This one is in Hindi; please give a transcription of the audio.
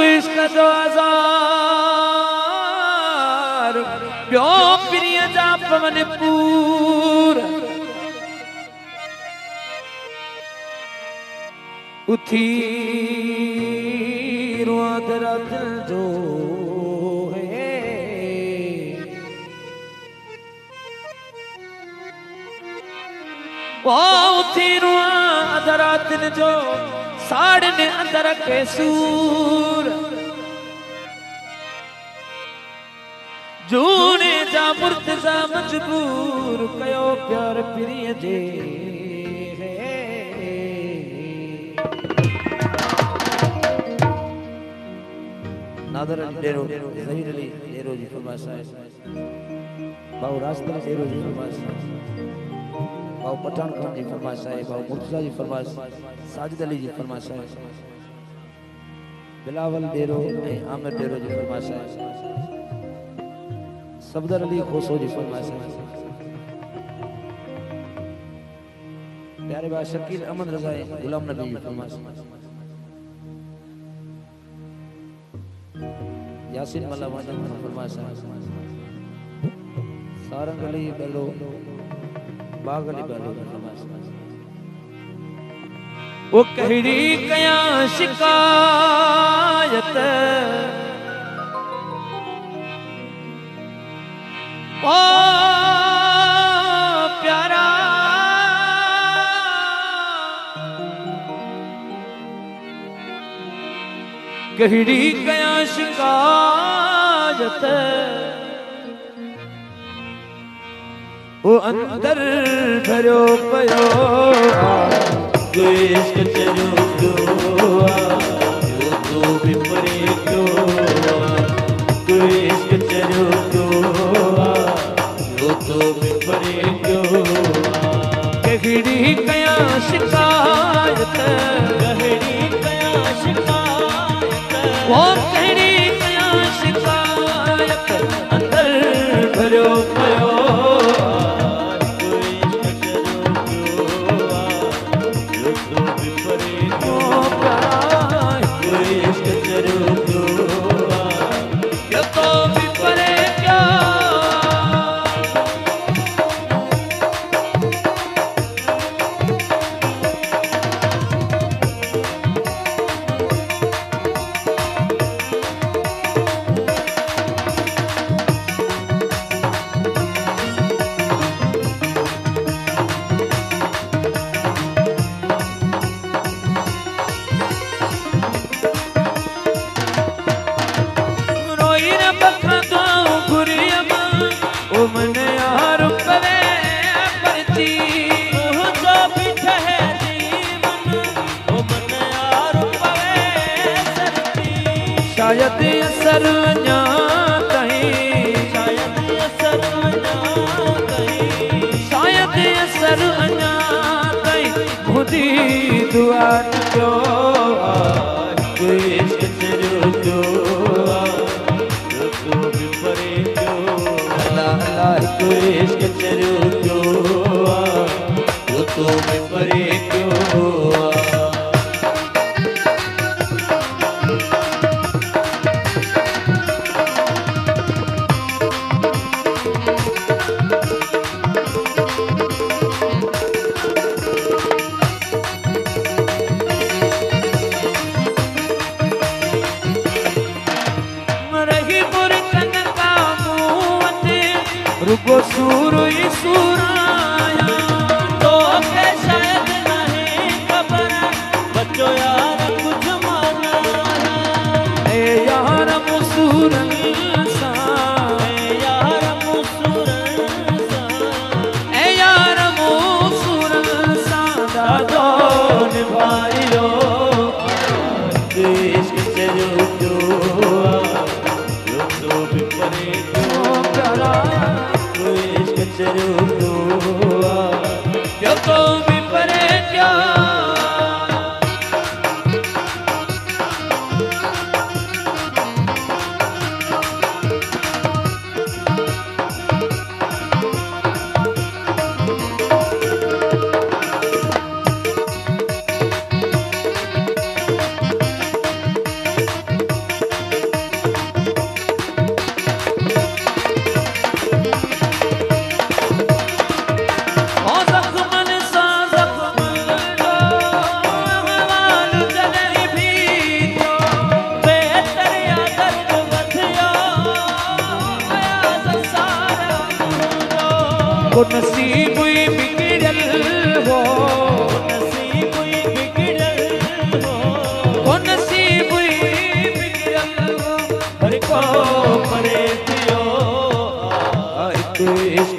इश्क जो हजार प्यो प्रिय जा पवन पूर उथी रुआदरा दिल जो है वो उथी रुआदरा दिल जो साड़ ने अंदर के सूर जूने जा मुर्तजा मजबूर कयो प्यार प्रिय जे नादर डेरो ज़हीर अली डेरो जी फरमाइश है बाऊ रास्ते डेरो जी फरमाइश बाऊ पठान खान जी फरमाइश है बाऊ मुर्तजा जी फरमाइश साजिद अली जी फरमाइश है बिलावल डेरो आमिर डेरो जी फरमाइश है सफदर अली खोसो जी फरमाइश है प्यारे भाई शकील अहमद रजा गुलाम नबी जी फरमाइश यासीन मल्ला वाजन फरमाइश है सारंग अली बेलो बाग अली बेलो फरमाइश वो कहड़ी कया शिकायत ओ प्यारा कहड़ी कया शिकायत वो अंदर भरो पयो इश्क चलो जो तो भी परे क्यों इश्क चलो जो तो भी परे क्यों कहड़ी कया शिकायत वो कहड़ी कया शिकायत अंदर भरो पयो शायद असर अञा कहीं शायद असर अञा कहीं खुदी दुआ जो इश्क तेरो जो तो भी परे जो अल्लाह अल्लाह इश्क तेरो जो तो भी परे क्यों रुको सूर ही सूराया तो के शायद नहीं खबर बच्चों यार कुछ माना ए यार मुसूर सा ए यार मुसूर सा ए यार मुसूर सा दादो निभाइयो इश्क से जो तो भी परे क्यों करा क्यों तो भी परे क्या को नसीब ही बिगड़ल हो, नसीब ही बिगड़ल हो, को नसीब ही बिगड़ल हो, हर को परे थियो इस